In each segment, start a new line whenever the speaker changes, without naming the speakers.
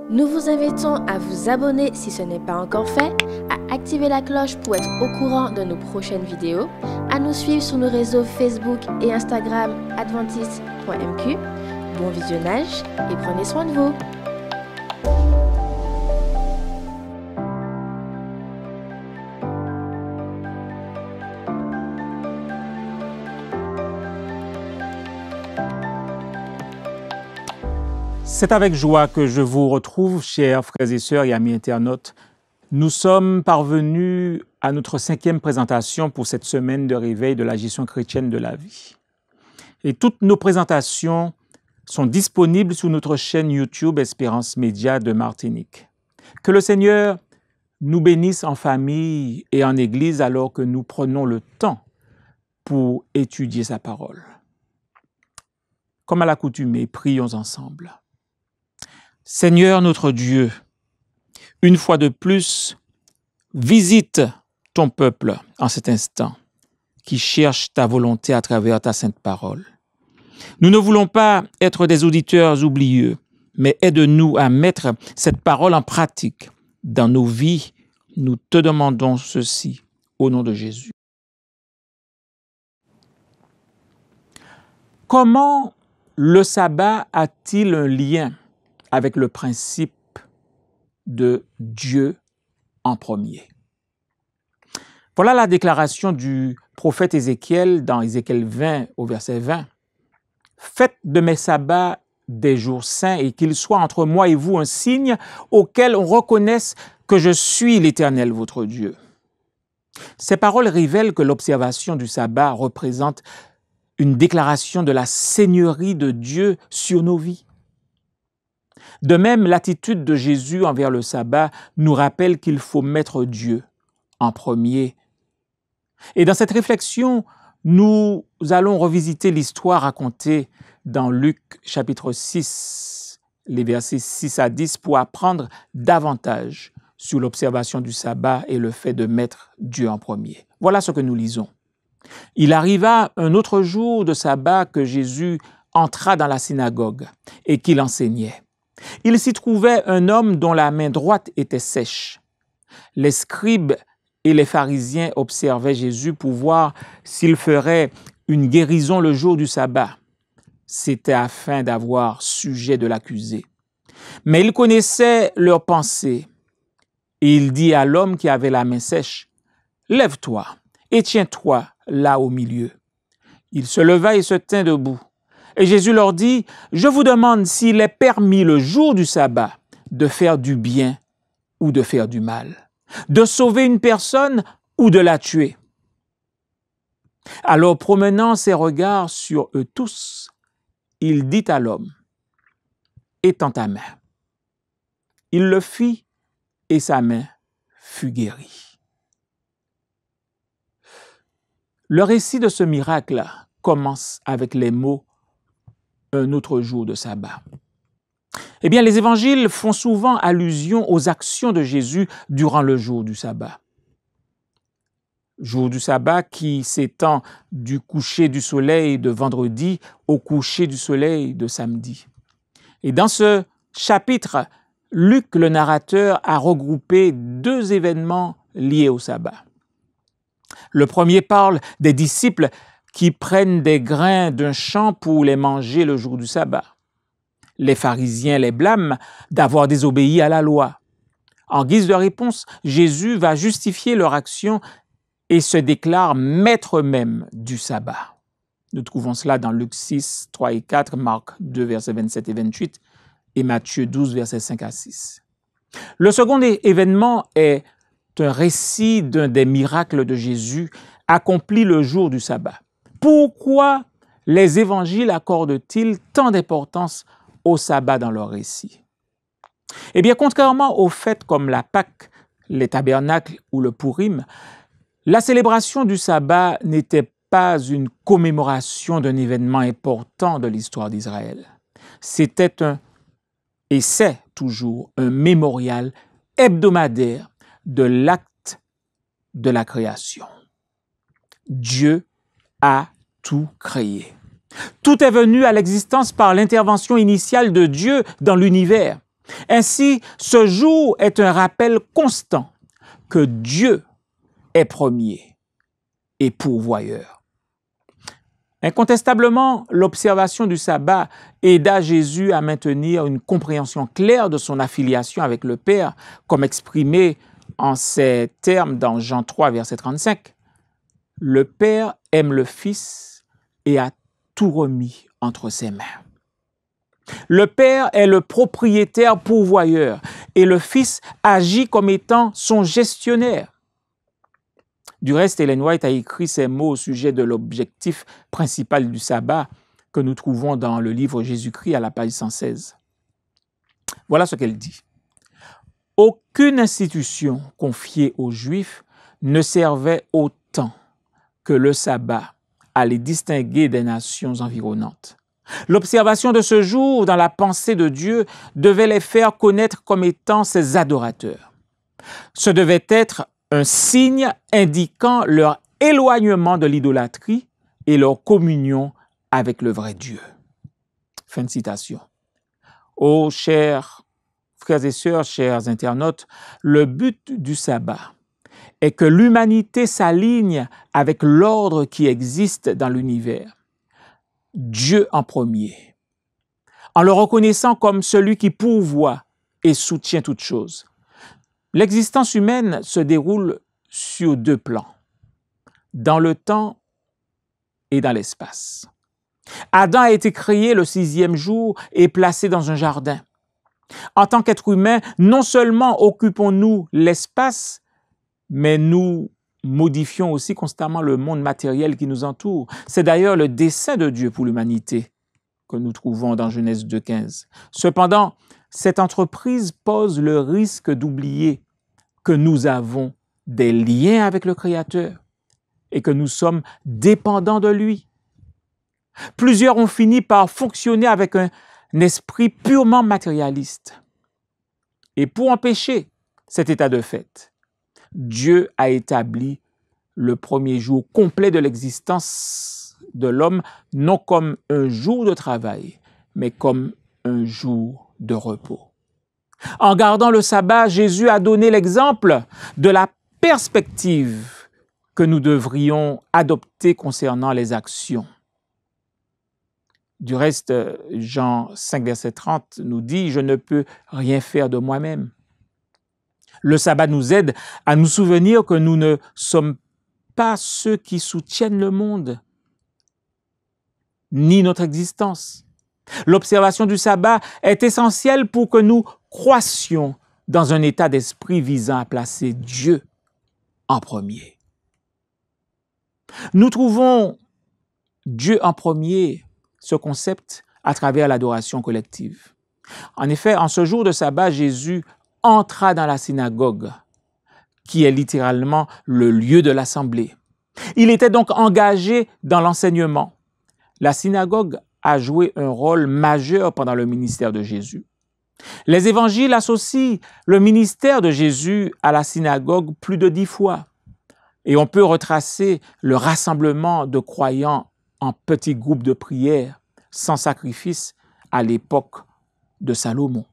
Nous vous invitons à vous abonner si ce n'est pas encore fait, à activer la cloche pour être au courant de nos prochaines vidéos, à nous suivre sur nos réseaux Facebook et Instagram adventiste.mq. Bon visionnage et prenez soin de vous.
C'est avec joie que je vous retrouve, chers frères et sœurs et amis internautes. Nous sommes parvenus à notre 5e présentation pour cette semaine de réveil de la gestion chrétienne de la vie. Et toutes nos présentations sont disponibles sur notre chaîne YouTube Espérance Média de Martinique. Que le Seigneur nous bénisse en famille et en Église alors que nous prenons le temps pour étudier sa parole. Comme à l'accoutumée, prions ensemble. Seigneur notre Dieu, une fois de plus, visite ton peuple en cet instant qui cherche ta volonté à travers ta sainte parole. Nous ne voulons pas être des auditeurs oublieux, mais aide-nous à mettre cette parole en pratique dans nos vies. Nous te demandons ceci au nom de Jésus. Comment le sabbat a-t-il un lien avec le principe de Dieu en premier? Voilà la déclaration du prophète Ézéchiel dans Ézéchiel 20 au verset 20. « Faites de mes sabbats des jours saints et qu'ils soient entre moi et vous un signe auquel on reconnaisse que je suis l'Éternel votre Dieu. » Ces paroles révèlent que l'observation du sabbat représente une déclaration de la seigneurie de Dieu sur nos vies. De même, l'attitude de Jésus envers le sabbat nous rappelle qu'il faut mettre Dieu en premier. Et dans cette réflexion, nous allons revisiter l'histoire racontée dans Luc chapitre 6, les versets 6 à 10, pour apprendre davantage sur l'observation du sabbat et le fait de mettre Dieu en premier. Voilà ce que nous lisons. Il arriva un autre jour de sabbat que Jésus entra dans la synagogue et qu'il enseignait. Il s'y trouvait un homme dont la main droite était sèche. Les scribes et les pharisiens observaient Jésus pour voir s'il ferait une guérison le jour du sabbat. C'était afin d'avoir sujet de l'accuser. Mais il connaissait leurs pensées. Et il dit à l'homme qui avait la main sèche, « Lève-toi et tiens-toi là au milieu. » Il se leva et se tint debout. Et Jésus leur dit, « Je vous demande s'il est permis le jour du sabbat de faire du bien ou de faire du mal, de sauver une personne ou de la tuer. » Alors, promenant ses regards sur eux tous, il dit à l'homme, « Étends ta main. » Il le fit et sa main fut guérie. Le récit de ce miracle commence avec les mots un autre jour de sabbat. Eh bien, les évangiles font souvent allusion aux actions de Jésus durant le jour du sabbat. Jour du sabbat qui s'étend du coucher du soleil de vendredi au coucher du soleil de samedi. Et dans ce chapitre, Luc, le narrateur, a regroupé 2 événements liés au sabbat. Le premier parle des disciples qui prennent des grains d'un champ pour les manger le jour du sabbat. Les pharisiens les blâment d'avoir désobéi à la loi. En guise de réponse, Jésus va justifier leur action et se déclare maître même du sabbat. Nous trouvons cela dans Luc 6, 3 et 4, Marc 2, versets 27 et 28 et Matthieu 12, versets 5 à 6. Le second événement est un récit d'un des miracles de Jésus accompli le jour du sabbat. Pourquoi les évangiles accordent-ils tant d'importance au sabbat dans leur récit? Eh bien, contrairement aux fêtes comme la Pâque, les tabernacles ou le Pourim, la célébration du sabbat n'était pas une commémoration d'un événement important de l'histoire d'Israël. C'était et c'est toujours un mémorial hebdomadaire de l'acte de la création. Dieu a tout créé. Tout est venu à l'existence par l'intervention initiale de Dieu dans l'univers. Ainsi, ce jour est un rappel constant que Dieu est premier et pourvoyeur. Incontestablement, l'observation du sabbat aida Jésus à maintenir une compréhension claire de son affiliation avec le Père, comme exprimé en ces termes dans Jean 3, verset 35. « Le Père aime le Fils et a tout remis entre ses mains. » Le Père est le propriétaire pourvoyeur et le Fils agit comme étant son gestionnaire. Du reste, Ellen White a écrit ces mots au sujet de l'objectif principal du sabbat que nous trouvons dans le livre Jésus-Christ à la page 116. Voilà ce qu'elle dit. « Aucune institution confiée aux Juifs ne servait autant que le sabbat à les distinguer des nations environnantes. L'observation de ce jour dans la pensée de Dieu devait les faire connaître comme étant ses adorateurs. Ce devait être un signe indiquant leur éloignement de l'idolâtrie et leur communion avec le vrai Dieu. » Fin de citation. Ô chers frères et sœurs, chers internautes, le but du sabbat est que l'humanité s'aligne avec l'ordre qui existe dans l'univers. Dieu en premier, en le reconnaissant comme celui qui pourvoit et soutient toutes choses. L'existence humaine se déroule sur deux plans, dans le temps et dans l'espace. Adam a été créé le 6e jour et placé dans un jardin. En tant qu'être humain, non seulement occupons-nous l'espace, mais nous modifions aussi constamment le monde matériel qui nous entoure. C'est d'ailleurs le dessein de Dieu pour l'humanité que nous trouvons dans Genèse 2,15. Cependant, cette entreprise pose le risque d'oublier que nous avons des liens avec le Créateur et que nous sommes dépendants de lui. Plusieurs ont fini par fonctionner avec un esprit purement matérialiste. Et pour empêcher cet état de fait, Dieu a établi le premier jour complet de l'existence de l'homme, non comme un jour de travail, mais comme un jour de repos. En gardant le sabbat, Jésus a donné l'exemple de la perspective que nous devrions adopter concernant les actions. Du reste, Jean 5, verset 30 nous dit « Je ne peux rien faire de moi-même ». Le sabbat nous aide à nous souvenir que nous ne sommes pas ceux qui soutiennent le monde, ni notre existence. L'observation du sabbat est essentielle pour que nous croissions dans un état d'esprit visant à placer Dieu en premier. Nous trouvons Dieu en premier, ce concept, à travers l'adoration collective. En effet, en ce jour de sabbat, Jésus entra dans la synagogue, qui est littéralement le lieu de l'assemblée. Il était donc engagé dans l'enseignement. La synagogue a joué un rôle majeur pendant le ministère de Jésus. Les évangiles associent le ministère de Jésus à la synagogue plus de 10 fois. Et on peut retracer le rassemblement de croyants en petits groupes de prière, sans sacrifice, à l'époque de Salomon.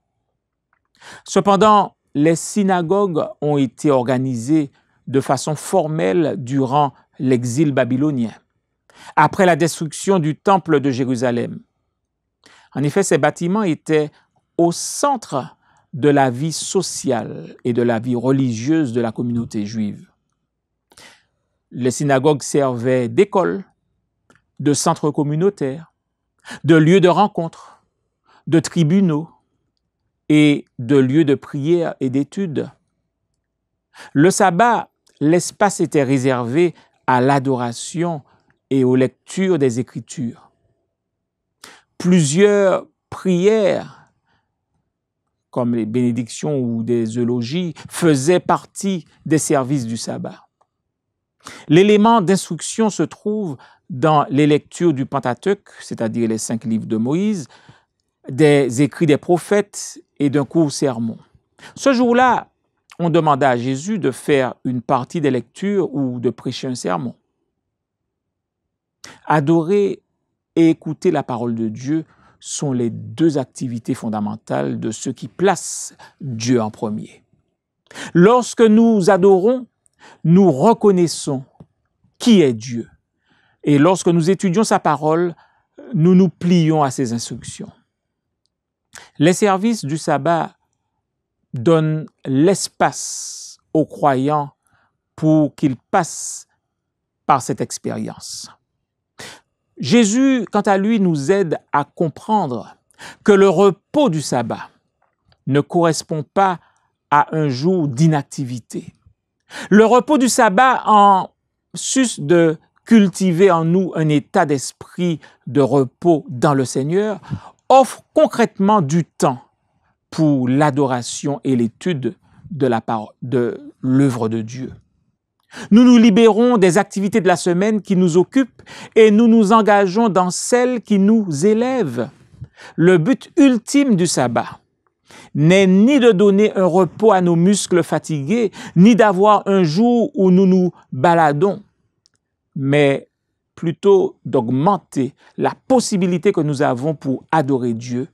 Cependant, les synagogues ont été organisées de façon formelle durant l'exil babylonien, après la destruction du temple de Jérusalem. En effet, ces bâtiments étaient au centre de la vie sociale et de la vie religieuse de la communauté juive. Les synagogues servaient d'écoles, de centres communautaires, de lieux de rencontre, de tribunaux et de lieux de prière et d'études. Le sabbat, l'espace était réservé à l'adoration et aux lectures des Écritures. Plusieurs prières, comme les bénédictions ou des eulogies, faisaient partie des services du sabbat. L'élément d'instruction se trouve dans les lectures du Pentateuque, c'est-à-dire les 5 livres de Moïse, des écrits des prophètes et d'un court sermon. Ce jour-là, on demanda à Jésus de faire une partie des lectures ou de prêcher un sermon. Adorer et écouter la parole de Dieu sont les deux activités fondamentales de ceux qui placent Dieu en premier. Lorsque nous adorons, nous reconnaissons qui est Dieu. Et lorsque nous étudions sa parole, nous nous plions à ses instructions. Les services du sabbat donnent l'espace aux croyants pour qu'ils passent par cette expérience. Jésus, quant à lui, nous aide à comprendre que le repos du sabbat ne correspond pas à un jour d'inactivité. Le repos du sabbat, en sus de cultiver en nous un état d'esprit de repos dans le Seigneur, offre concrètement du temps pour l'adoration et l'étude de l'œuvre de Dieu. Nous nous libérons des activités de la semaine qui nous occupent et nous nous engageons dans celles qui nous élèvent. Le but ultime du sabbat n'est ni de donner un repos à nos muscles fatigués, ni d'avoir un jour où nous nous baladons, mais plutôt d'augmenter la possibilité que nous avons pour adorer Dieu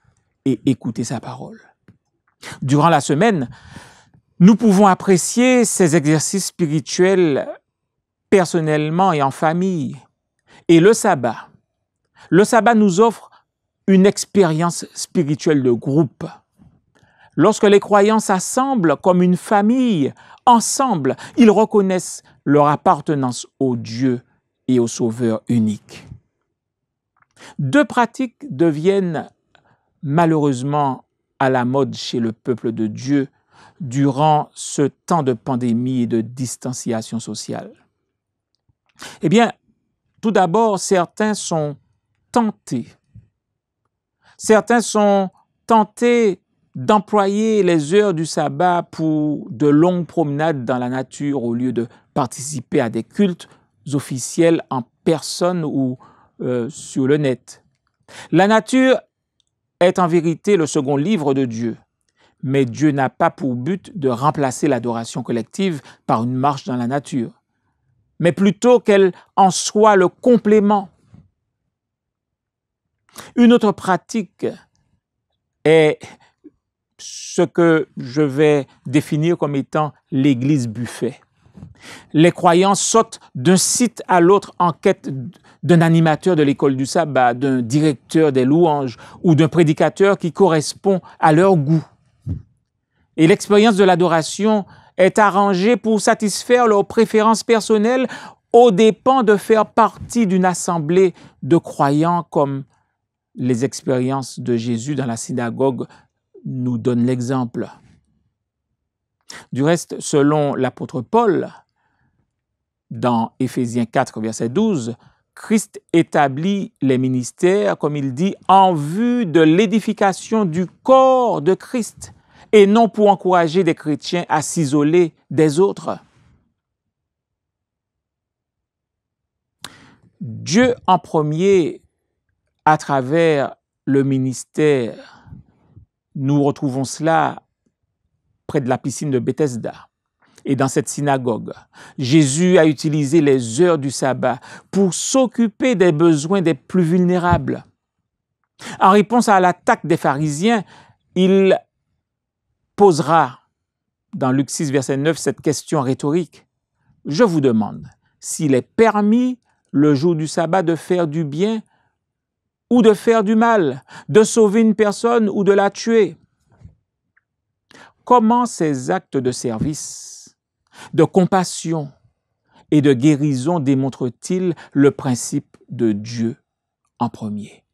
et écouter sa parole. Durant la semaine, nous pouvons apprécier ces exercices spirituels personnellement et en famille. Et le sabbat nous offre une expérience spirituelle de groupe. Lorsque les croyants s'assemblent comme une famille, ensemble, ils reconnaissent leur appartenance au Dieu et au Sauveur unique. Deux pratiques deviennent malheureusement à la mode chez le peuple de Dieu durant ce temps de pandémie et de distanciation sociale. Eh bien, tout d'abord, certains sont tentés d'employer les heures du sabbat pour de longues promenades dans la nature au lieu de participer à des cultes officiels en personne ou sur le net. La nature est en vérité le second livre de Dieu, mais Dieu n'a pas pour but de remplacer l'adoration collective par une marche dans la nature, mais plutôt qu'elle en soit le complément. Une autre pratique est ce que je vais définir comme étant l'église buffet. Les croyants sautent d'un site à l'autre en quête d'un animateur de l'école du sabbat, d'un directeur des louanges ou d'un prédicateur qui correspond à leur goût. Et l'expérience de l'adoration est arrangée pour satisfaire leurs préférences personnelles aux dépens de faire partie d'une assemblée de croyants, comme les expériences de Jésus dans la synagogue nous donnent l'exemple. Du reste, selon l'apôtre Paul, dans Éphésiens 4, verset 12, Christ établit les ministères, comme il dit, en vue de l'édification du corps de Christ, et non pour encourager des chrétiens à s'isoler des autres. Dieu en premier, à travers le ministère, nous retrouvons cela près de la piscine de Bethesda et dans cette synagogue. Jésus a utilisé les heures du sabbat pour s'occuper des besoins des plus vulnérables. En réponse à l'attaque des pharisiens, il posera dans Luc 6, verset 9, cette question rhétorique. Je vous demande s'il est permis le jour du sabbat de faire du bien ou de faire du mal, de sauver une personne ou de la tuer. Comment ces actes de service, de compassion et de guérison démontrent-ils le principe de Dieu en premier?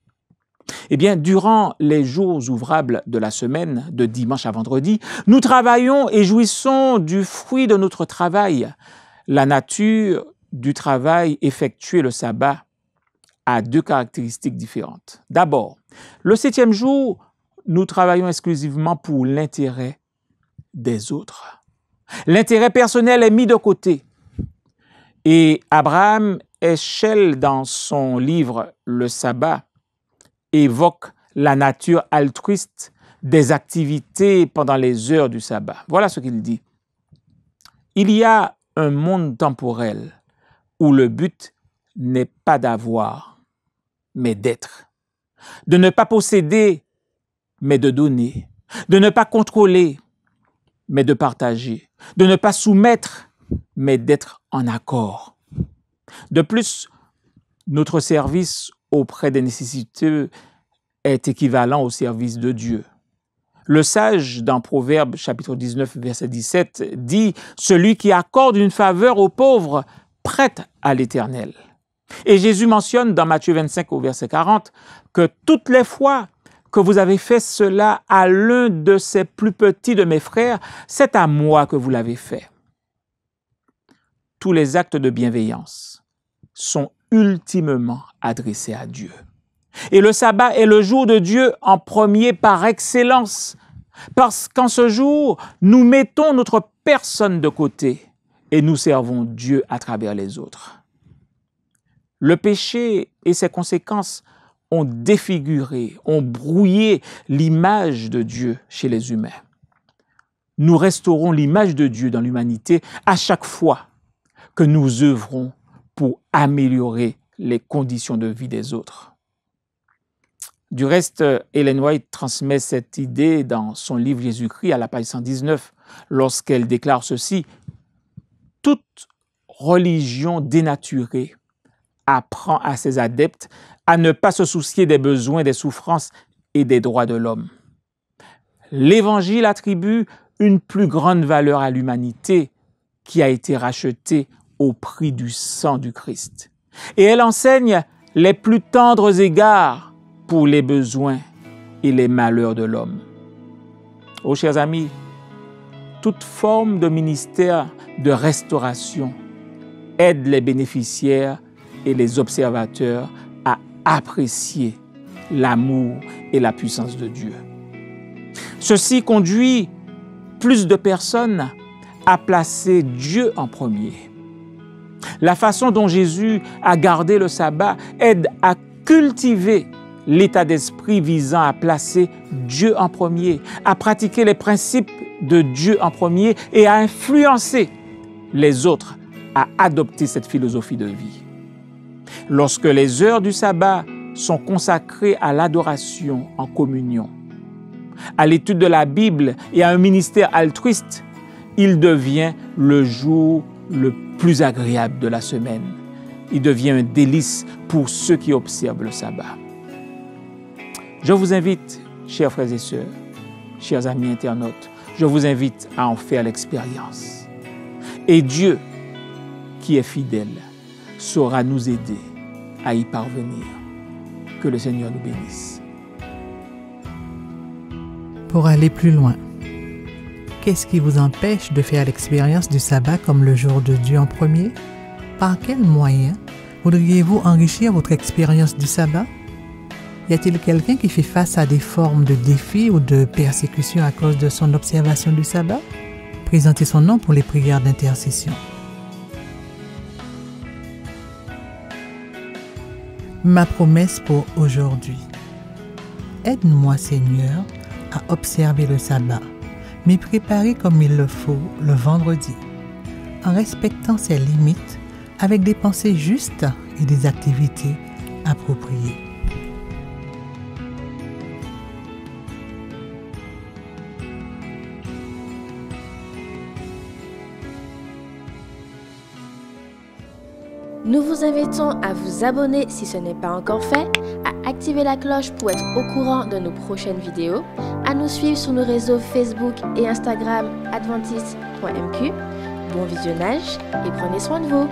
Eh bien, durant les jours ouvrables de la semaine, de dimanche à vendredi, nous travaillons et jouissons du fruit de notre travail. La nature du travail effectué le sabbat a deux caractéristiques différentes. D'abord, le 7e jour, nous travaillons exclusivement pour l'intérêt des autres. L'intérêt personnel est mis de côté. Et Abraham Heschel, dans son livre « Le sabbat », évoque la nature altruiste des activités pendant les heures du sabbat. Voilà ce qu'il dit. Il y a un monde temporel où le but n'est pas d'avoir, mais d'être. de ne pas posséder, mais de donner, de ne pas contrôler, mais de partager, de ne pas soumettre, mais d'être en accord. De plus, notre service auprès des nécessiteux est équivalent au service de Dieu. Le sage, dans Proverbes chapitre 19, verset 17, dit « Celui qui accorde une faveur aux pauvres prête à l'Éternel ». Et Jésus mentionne dans Matthieu 25 au verset 40 que toutes les fois que vous avez fait cela à l'un de ces plus petits de mes frères, c'est à moi que vous l'avez fait. Tous les actes de bienveillance sont ultimement adressés à Dieu. Et le sabbat est le jour de Dieu en premier par excellence, parce qu'en ce jour, nous mettons notre personne de côté et nous servons Dieu à travers les autres. Le péché et ses conséquences ont défiguré, ont brouillé l'image de Dieu chez les humains. Nous restaurons l'image de Dieu dans l'humanité à chaque fois que nous œuvrons pour améliorer les conditions de vie des autres. Du reste, Ellen White transmet cette idée dans son livre Jésus-Christ à la page 119 lorsqu'elle déclare ceci: « Toute religion dénaturée apprend à ses adeptes à ne pas se soucier des besoins, des souffrances et des droits de l'homme. L'Évangile attribue une plus grande valeur à l'humanité qui a été rachetée au prix du sang du Christ. Et elle enseigne les plus tendres égards pour les besoins et les malheurs de l'homme. » Oh, chers amis, toute forme de ministère de restauration aide les bénéficiaires et les observateurs à apprécier l'amour et la puissance de Dieu. Ceci conduit plus de personnes à placer Dieu en premier. La façon dont Jésus a gardé le sabbat aide à cultiver l'état d'esprit visant à placer Dieu en premier, à pratiquer les principes de Dieu en premier et à influencer les autres à adopter cette philosophie de vie. Lorsque les heures du sabbat sont consacrées à l'adoration en communion, à l'étude de la Bible et à un ministère altruiste, il devient le jour le plus agréable de la semaine. Il devient un délice pour ceux qui observent le sabbat. Je vous invite, chers frères et sœurs, chers amis internautes, je vous invite à en faire l'expérience. Et Dieu, qui est fidèle, saura nous aider à y parvenir. Que le Seigneur nous bénisse.
Pour aller plus loin, qu'est-ce qui vous empêche de faire l'expérience du sabbat comme le jour de Dieu en premier? Par quels moyens voudriez-vous enrichir votre expérience du sabbat? Y a-t-il quelqu'un qui fait face à des formes de défis ou de persécutions à cause de son observation du sabbat? Présentez son nom pour les prières d'intercession. Ma promesse pour aujourd'hui. Aide-moi, Seigneur, à observer le sabbat, m'y préparer comme il le faut le vendredi, en respectant ses limites, avec des pensées justes et des activités appropriées.
Nous vous invitons à vous abonner si ce n'est pas encore fait, à activer la cloche pour être au courant de nos prochaines vidéos, à nous suivre sur nos réseaux Facebook et Instagram adventiste.mq. Bon visionnage et prenez soin de vous.